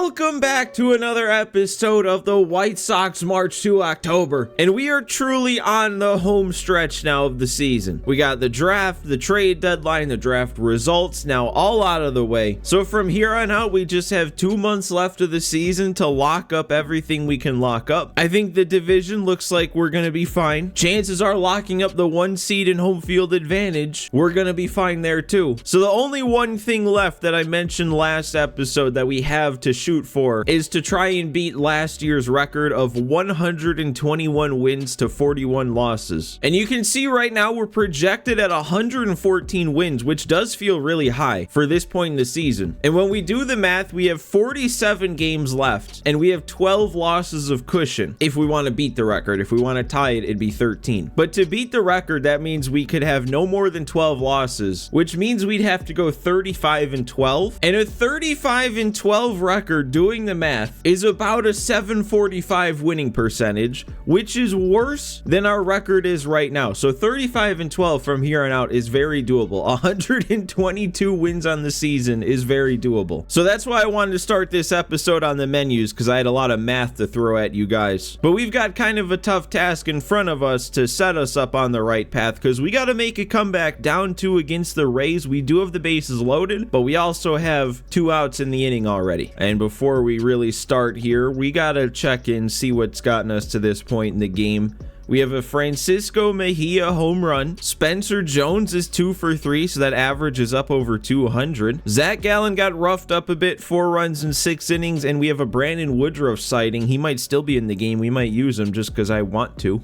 Welcome back to another episode of the White Sox March to October, and we are truly on the home stretch now of the season. We got the draft, the trade deadline, the draft results now all out of the way. So from here on out, we just have 2 months left of the season to lock up everything we can lock up. I think the division looks like we're going to be fine. Chances are locking up the 1 seed and home field advantage, we're going to be fine there too. So the only one thing left that I mentioned last episode that we have to shoot for is to try and beat last year's record of 121 wins to 41 losses. And you can see right now we're projected at 114 wins, which does feel really high for this point in the season. And when we do the math, we have 47 games left and we have 12 losses of cushion. If we want to beat the record, if we want to tie it, it'd be 13. But to beat the record, that means we could have no more than 12 losses, which means we'd have to go 35-12. And a 35-12 record, doing the math, is about a 745 winning percentage, which is worse than our record is right now. So 35-12 from here on out is very doable. 122 wins on the season is very doable. So that's why I wanted to start this episode on the menus, because I had a lot of math to throw at you guys. But we've got kind of a tough task in front of us to set us up on the right path, because we got to make a comeback down 2 against the Rays. We do have the bases loaded, but we also have 2 outs in the inning already. And before we really start here, we got to check in, see what's gotten us to this point in the game. We have a Francisco Mejia home run. Spencer Jones is 2 for 3, so that average is up over 200. Zach Gallen got roughed up a bit, 4 runs in 6 innings, and we have a Brandon Woodruff sighting. He might still be in the game. We might use him just because I want to.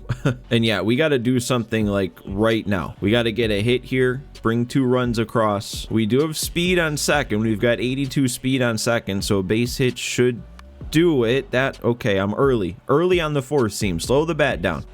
And yeah, we got to do something like right now. We got to get a hit here, bring 2 runs across. We do have speed on second. We've got 82 speed on second, so a base hit should do it. Okay, I'm early on the 4th seam. Slow the bat down.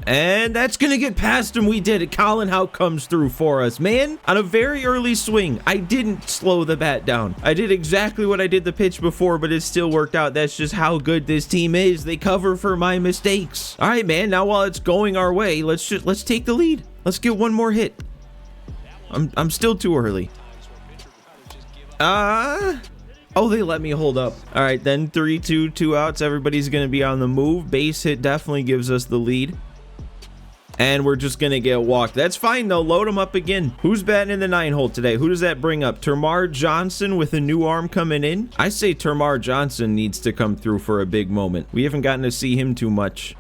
And that's gonna get past him. We did it. Colin Houck comes through for us, man. On a very early swing, I didn't slow the bat down. I did exactly what I did the pitch before, but it still worked out. That's just how good this team is. They cover for my mistakes. All right, man. Now while it's going our way, let's take the lead. Let's get 1 more hit. I'm still too early. Oh, they let me hold up. All right, then 3-2, 2 outs. Everybody's gonna be on the move. Base hit definitely gives us the lead. And we're just going to get walked. That's fine, though. Load them up again. Who's batting in the 9 hole today? Who does that bring up? Termarr Johnson with a new arm coming in? I say Termarr Johnson needs to come through for a big moment. We haven't gotten to see him too much.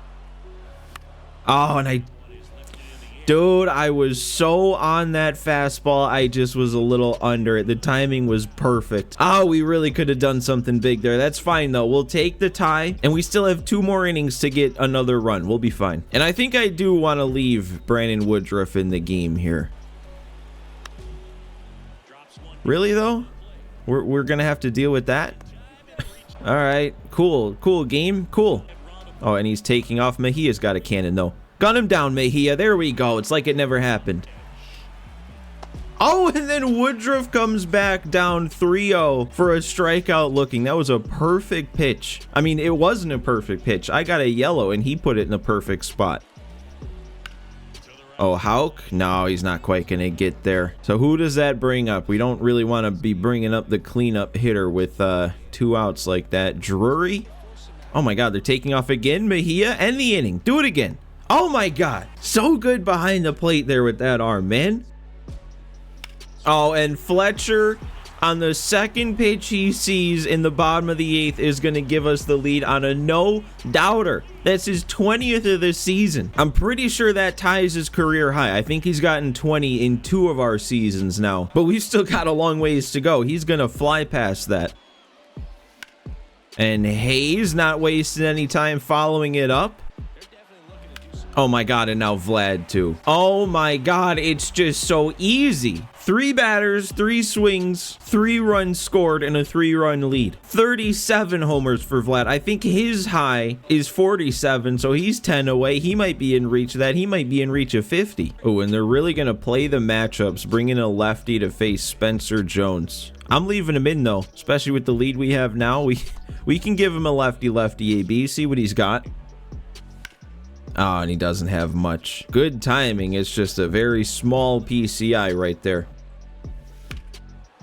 Oh, and Dude, I was so on that fastball, I just was a little under it. The timing was perfect. Oh, we really could have done something big there. That's fine, though. We'll take the tie, and we still have 2 more innings to get another run. We'll be fine. And I think I do want to leave Brandon Woodruff in the game here. Really, though? We're going to have to deal with that? All right. Cool. Cool game. Cool. Oh, and he's taking off. Mejia's got a cannon, though. Gun him down, Mejia. There we go. It's like it never happened. Oh, and then Woodruff comes back down 3-0 for a strikeout looking. That was a perfect pitch. I mean, it wasn't a perfect pitch. I got a yellow, and he put it in a perfect spot. Oh, Houck? No, he's not quite going to get there. So who does that bring up? We don't really want to be bringing up the cleanup hitter with 2 outs like that. Drury? Oh, my God. They're taking off again. Mejia, end the inning. Do it again. Oh my God, so good behind the plate there with that arm, man. Oh, and Fletcher on the second pitch he sees in the bottom of the 8th is going to give us the lead on a no-doubter. That's his 20th of the season. I'm pretty sure that ties his career high. I think he's gotten 20 in 2 of our seasons now, but we've still got a long ways to go. He's going to fly past that. And Hayes not wasting any time following it up. Oh my God, and now Vlad too. Oh my God, it's just so easy. 3 batters, 3 swings, 3 runs scored, and a 3-run lead. 37 homers for Vlad. I think his high is 47, so he's 10 away. He might be in reach of that. He might be in reach of 50. Oh, and they're really going to play the matchups, bringing a lefty to face Spencer Jones. I'm leaving him in, though, especially with the lead we have now. We can give him a lefty AB, see what he's got. Oh, and he doesn't have much. Good timing. It's just a very small PCI right there.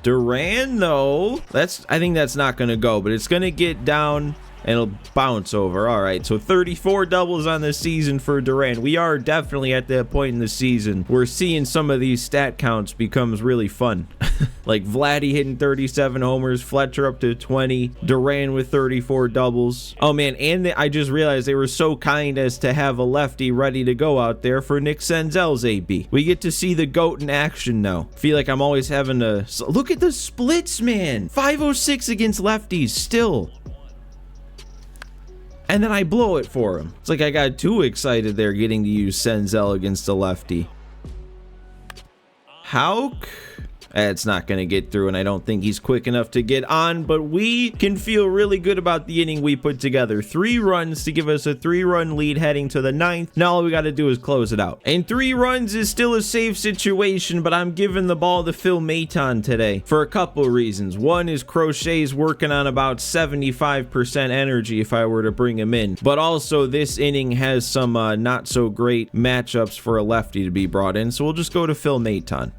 Duran, though, I think that's not going to go, but it's going to get down and it'll bounce over. All right, so 34 doubles on the season for Duran. We are definitely at that point in the season where seeing some of these stat counts becomes really fun. Like Vladdy hitting 37 homers, Fletcher up to 20, Duran with 34 doubles. Oh man, and I just realized they were so kind as to have a lefty ready to go out there for Nick Senzel's AB. We get to see the GOAT in action now. Feel like I'm always having to look at the splits, man. 506 against lefties still. And then I blow it for him. It's like I got too excited there getting to use Senzel against a lefty. Hauk? It's not going to get through, and I don't think he's quick enough to get on, but we can feel really good about the inning we put together. 3 runs to give us a 3-run lead heading to the 9th. Now all we got to do is close it out. And 3 runs is still a safe situation, but I'm giving the ball to Phil Maton today for a couple reasons. One is Crochet's working on about 75% energy if I were to bring him in, but also this inning has some not so great matchups for a lefty to be brought in, so we'll just go to Phil Maton.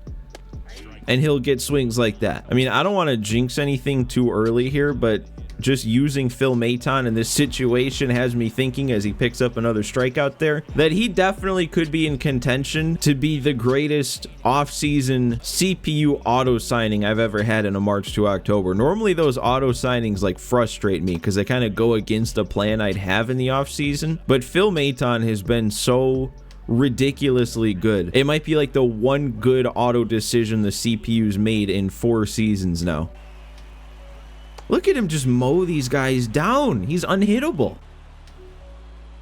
And he'll get swings like that. I mean, I don't want to jinx anything too early here, but just using Phil Maton in this situation has me thinking, as he picks up another strikeout there, that he definitely could be in contention to be the greatest offseason CPU auto signing I've ever had in a March to October. Normally those auto signings like frustrate me because they kind of go against a plan I'd have in the offseason, but Phil Maton has been so ridiculously good. It might be like the one good auto decision the CPU's made in 4 seasons now. Look at him just mow these guys down. He's unhittable.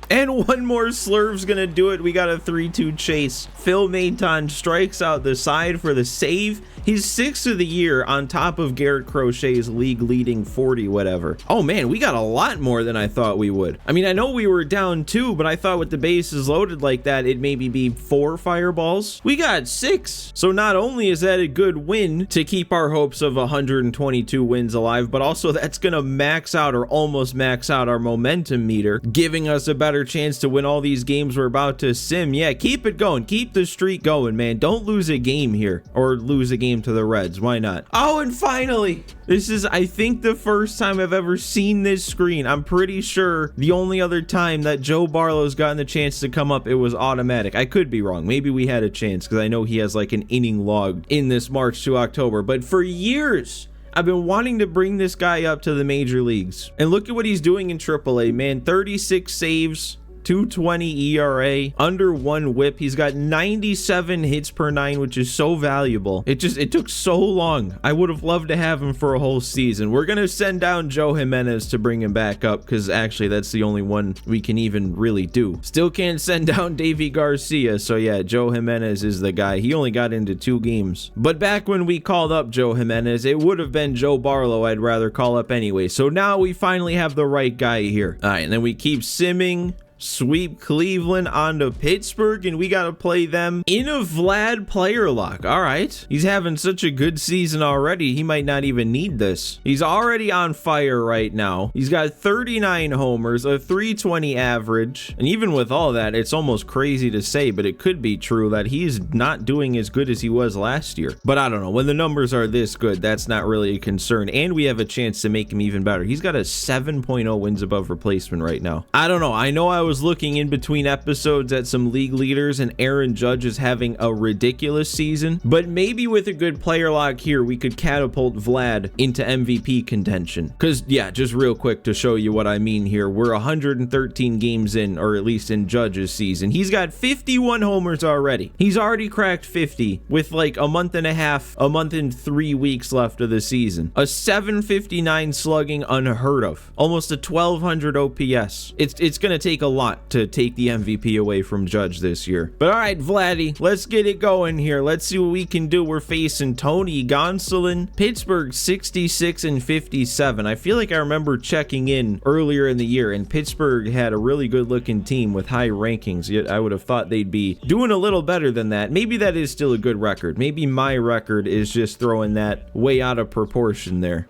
And one more slurve's gonna do it. We got a 3-2 chase. Phil Maton strikes out the side for the save. He's 6th of the year on top of Garrett Crochet's league leading 40 whatever. Oh man, we got a lot more than I thought we would. I mean, I know we were down 2, but I thought with the bases loaded like that, it'd maybe be 4 fireballs. We got 6. So not only is that a good win to keep our hopes of 122 wins alive, but also that's gonna max out or almost max out our momentum meter, giving us a better chance to win all these games we're about to sim. Yeah, keep it going. Keep the streak going, man. Don't lose a game here or lose a game to the Reds. Why not? Oh, and finally, this is, I think, the first time I've ever seen this screen. I'm pretty sure the only other time that Joe Barlow's gotten the chance to come up, it was automatic. I could be wrong. Maybe we had a chance because I know he has like an inning log in this March to October, but for years, I've been wanting to bring this guy up to the major leagues. And look at what he's doing in AAA, man. 36 saves, 2.20 ERA, under 1 whip. He's got 97 hits per 9, which is so valuable. It took so long. I would have loved to have him for a whole season. We're gonna send down Joe Jimenez to bring him back up because actually that's the only one we can even really do. Still can't send down Davy Garcia, so yeah, Joe Jimenez is the guy. He only got into 2 games. But back when we called up Joe Jimenez, it would have been Joe Barlow I'd rather call up anyway. So now we finally have the right guy here. All right, and then we keep simming. Sweep Cleveland onto Pittsburgh, and we got to play them in a Vlad player lock. All right. He's having such a good season already, he might not even need this. He's already on fire right now. He's got 39 homers, a 320 average, and even with all that, it's almost crazy to say, but it could be true that he's not doing as good as he was last year. But I don't know. When the numbers are this good, that's not really a concern, and we have a chance to make him even better. He's got a 7.0 wins above replacement right now. I don't know. I know I was looking in between episodes at some league leaders, and Aaron Judge is having a ridiculous season, but maybe with a good player lock here, we could catapult Vlad into MVP contention. Because, yeah, just real quick to show you what I mean here, we're 113 games in, or at least in Judge's season. He's got 51 homers already. He's already cracked 50 with like a month and 3 weeks left of the season. A 759 slugging, unheard of. Almost a 1200 OPS. It's gonna take a lot to take the MVP away from Judge this year. But all right, Vladdy, let's get it going here. Let's see what we can do. We're facing Tony Gonsolin. Pittsburgh 66 and 57. I feel like I remember checking in earlier in the year, and Pittsburgh had a really good looking team with high rankings, yet I would have thought they'd be doing a little better than that. Maybe that is still a good record. Maybe my record is just throwing that way out of proportion there.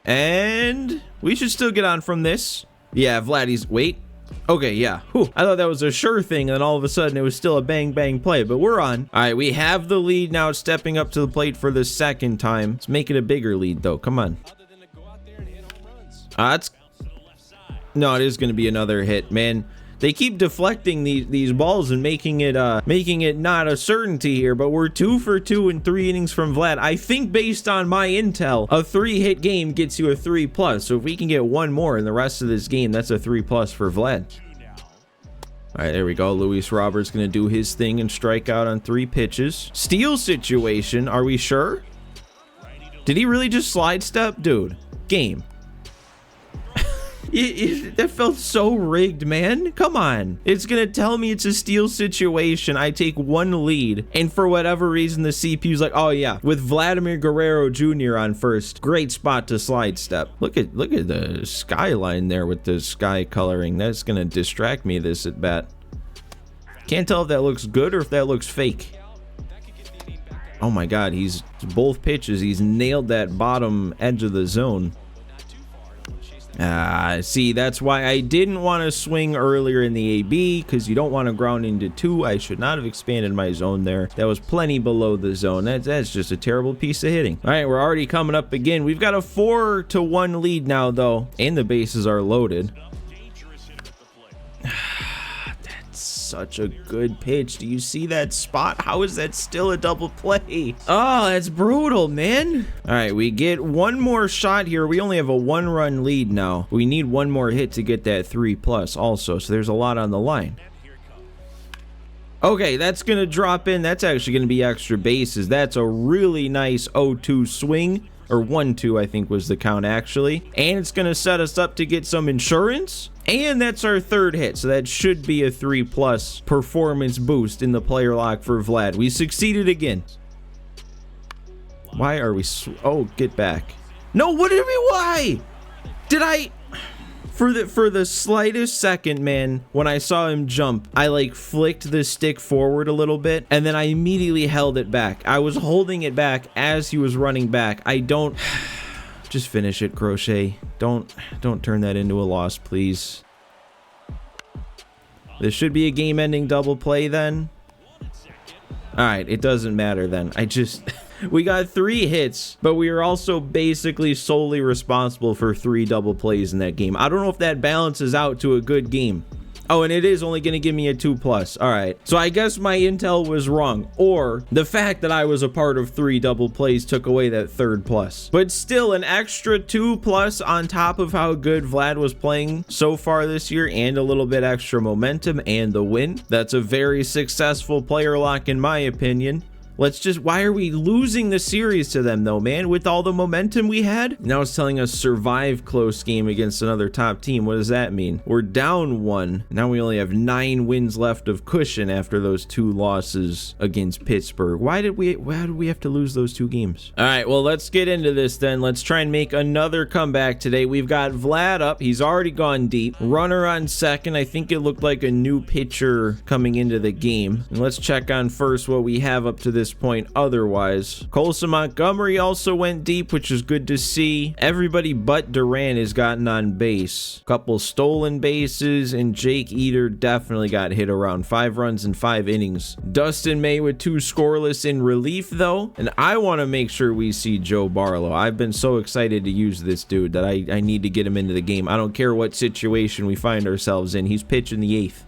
And we should still get on from this. Yeah, Vladdy's, wait, Okay, yeah. Whew. I thought that was a sure thing, and then all of a sudden it was still a bang-bang play, but we're on. All right, we have the lead now, stepping up to the plate for the second time. Let's make it a bigger lead, though. Come on. No, it is going to be another hit, man. They keep deflecting these balls and making it not a certainty here, but we're 2 for 2 in 3 innings from Vlad. I think based on my intel, a 3-hit game gets you a 3+. So if we can get one more in the rest of this game, that's a 3+ for Vlad. All right, there we go. Luis Robert's going to do his thing and strike out on 3 pitches. Steal situation. Are we sure? Did he really just slide step? Dude, game. That felt so rigged, man. Come on. It's gonna tell me it's a steal situation. I take 1 lead, and for whatever reason, the CPU's like, oh yeah, with Vladimir Guerrero Jr. on first, great spot to slide step. Look at the skyline there with the sky coloring. That's gonna distract me this at bat. Can't tell if that looks good or if that looks fake. Oh my God, he's both pitches. He's nailed that bottom edge of the zone. See, that's why I didn't want to swing earlier in the AB, because you don't want to ground into 2. I should not have expanded my zone there. That was plenty below the zone. That's just a terrible piece of hitting. All right, we're already coming up again. We've got a 4-1 lead now, though, and the bases are loaded. Such a good pitch. Do you see that spot? How is that still a double play? Oh, that's brutal, man. All right, we get one more shot here. We only have a 1-run lead now. We need one more hit to get that 3+ also, so there's a lot on the line. Okay, that's gonna drop in. That's actually gonna be extra bases. That's a really nice 0-2 swing. Or 1-2, I think was the count actually. And it's gonna set us up to get some insurance. And that's our 3rd hit, so that should be a 3+ performance boost in the player lock for Vlad. We succeeded again. Why are we oh, get back. No, why? Did I... For the slightest second, man, when I saw him jump, I like flicked the stick forward a little bit, and then I immediately held it back. I was holding it back as he was running back. I don't... Just finish it, Crochet. Don't turn that into a loss, please. This should be a game-ending double play then. All right, it doesn't matter then. We got 3 hits, but we are also basically solely responsible for 3 double plays in that game. I don't know if that balances out to a good game. Oh, and it is only going to give me a 2+. All right. So I guess my intel was wrong, or the fact that I was a part of 3 double plays took away that 3rd plus. But still, an extra 2+ on top of how good Vlad was playing so far this year, and a little bit extra momentum and the win. That's a very successful player lock in my opinion. Why are we losing the series to them though, man, with all the momentum we had? Now it's telling us survive close game against another top team. What does that mean? We're down 1. Now we only have 9 wins left of cushion after those 2 losses against Pittsburgh. Why did we have to lose those 2 games? All right, well, let's get into this then. Let's try and make another comeback today. We've got Vlad up. He's already gone deep. Runner on second. I think it looked like a new pitcher coming into the game. And let's check on first what we have up to this point otherwise. Colson Montgomery also went deep, which is good to see. Everybody but Duran has gotten on base. Couple stolen bases, and Jake Eater definitely got hit around. 5 runs in 5 innings. Dustin May with 2 scoreless in relief though, and I want to make sure we see Joe Barlow. I've been so excited to use this dude that I need to get him into the game. I don't care what situation we find ourselves in. He's pitching the 8th.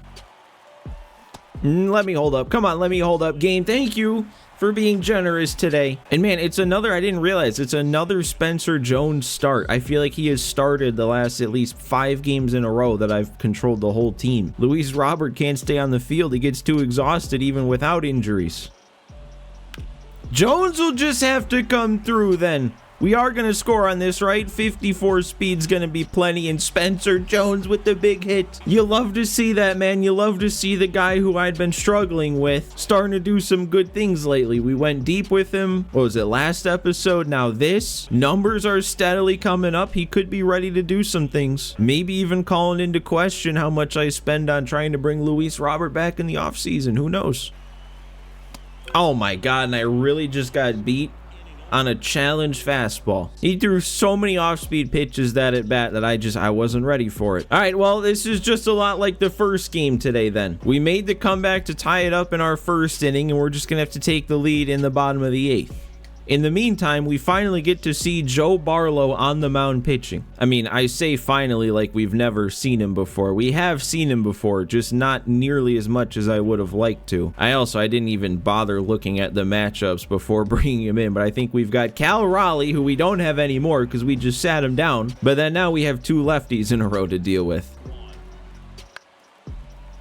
Let me hold up. Come on, let me hold up, game. Thank you for being generous today. And man, I didn't realize it's another Spencer Jones start. I feel like he has started the last at least 5 games in a row that I've controlled the whole team. Luis Robert can't stay on the field. He gets too exhausted even without injuries. Jones will just have to come through then. We are going to score on this, right? 54 speed's going to be plenty, and Spencer Jones with the big hit. You love to see that, man. You love to see the guy who I'd been struggling with starting to do some good things lately. We went deep with him. What was it, last episode? Now this. Numbers are steadily coming up. He could be ready to do some things. Maybe even calling into question how much I spend on trying to bring Luis Robert back in the offseason. Who knows? Oh my God, and I really just got beat on a challenge fastball. He threw so many off-speed pitches that at bat that I wasn't ready for it. All right, well, this is just a lot like the first game today then. We made the comeback to tie it up in our first inning, and we're just gonna have to take the lead in the bottom of the 8th. In the meantime, we finally get to see Joe Barlow on the mound pitching. I mean, I say finally like we've never seen him before. We have seen him before, just not nearly as much as I would have liked to. I didn't even bother looking at the matchups before bringing him in, but I think we've got Cal Raleigh, who we don't have anymore because we just sat him down, but then now we have 2 lefties in a row to deal with.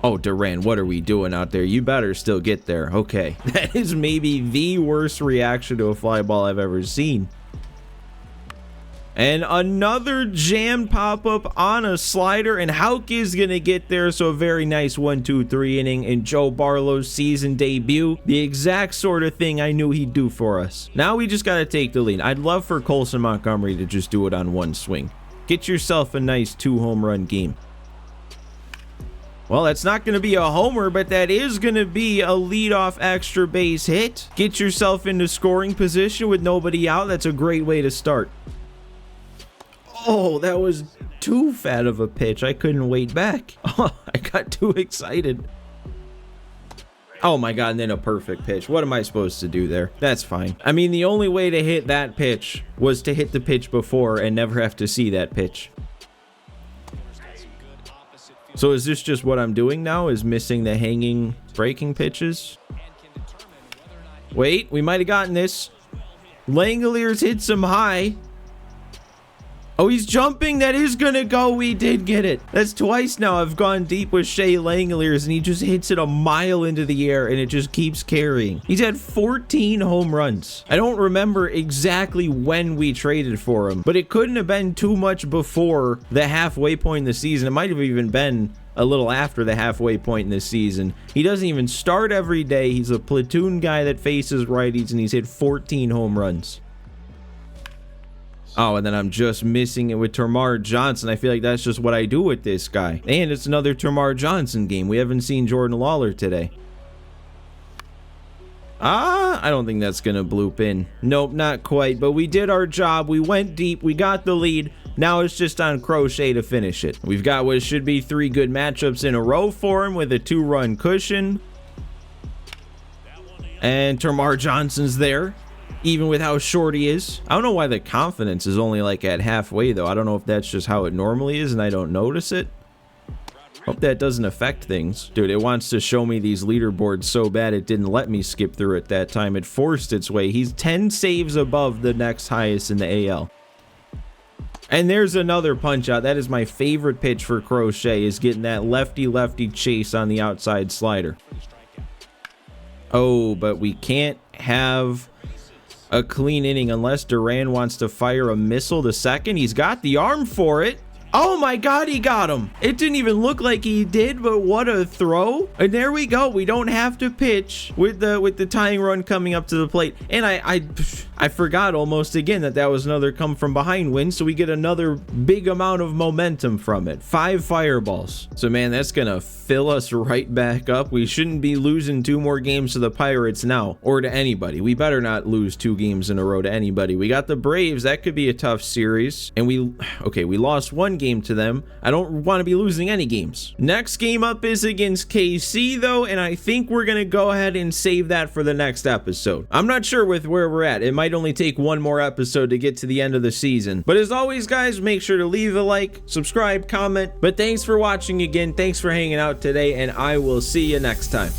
Oh, Duran, what are we doing out there? You better still get there. Okay. That is maybe the worst reaction to a fly ball I've ever seen. And another jam pop-up on a slider, and Houck is going to get there, so a very nice 1-2-3 inning in Joe Barlow's season debut. The exact sort of thing I knew he'd do for us. Now we just got to take the lead. I'd love for Colson Montgomery to just do it on one swing. Get yourself a nice 2-home run game. Well, that's not going to be a homer, but that is going to be a leadoff extra base hit. Get yourself into scoring position with nobody out. That's a great way to start. Oh, that was too fat of a pitch. I couldn't wait back. Oh, I got too excited. Oh my God, and then a perfect pitch. What am I supposed to do there? That's fine. I mean, the only way to hit that pitch was to hit the pitch before and never have to see that pitch. So is this just what I'm doing now? Is missing the hanging breaking pitches? Wait, we might have gotten this. Langoliers hits him high. Oh, he's jumping. That is gonna go. We did get it. That's twice now I've gone deep with Shea Langoliers, and he just hits it a mile into the air, and it just keeps carrying. He's had 14 home runs. I don't remember exactly when we traded for him, but it couldn't have been too much before the halfway point in the season. It might have even been a little after the halfway point in this season. He doesn't even start every day. He's a platoon guy that faces righties, and he's hit 14 home runs. Oh, and then I'm just missing it with Termarr Johnson. I feel like that's just what I do with this guy. And it's another Termarr Johnson game. We haven't seen Jordan Lawler today. I don't think that's going to bloop in. Nope, not quite. But we did our job. We went deep. We got the lead. Now it's just on Crochet to finish it. We've got what should be 3 good matchups in a row for him with a 2-run cushion. And Termarr Johnson's there, even with how short he is. I don't know why the confidence is only like at halfway though. I don't know if that's just how it normally is and I don't notice it. Hope that doesn't affect things. Dude, it wants to show me these leaderboards so bad it didn't let me skip through it that time. It forced its way. He's 10 saves above the next highest in the AL. And there's another punch out. That is my favorite pitch for Crochet, is getting that lefty-lefty chase on the outside slider. Oh, but we can't have a clean inning unless Duran wants to fire a missile to second. He's got the arm for it. Oh my God, he got him. It didn't even look like he did, but what a throw. And there we go. We don't have to pitch with the tying run coming up to the plate. And I forgot almost again that was another come from behind win, so we get another big amount of momentum from it. 5 fireballs. So man, that's gonna fill us right back up. We shouldn't be losing 2 more games to the Pirates now, or to anybody. We better not lose 2 games in a row to anybody. We got the Braves. That could be a tough series. And we lost 1 game to them. I don't want to be losing any games. Next game up is against KC though, and I think we're gonna go ahead and save that for the next episode. I'm not sure with where we're at. It might only take 1 more episode to get to the end of the season. But as always, guys, make sure to leave a like, subscribe, comment. But thanks for watching again. Thanks for hanging out today, and I will see you next time.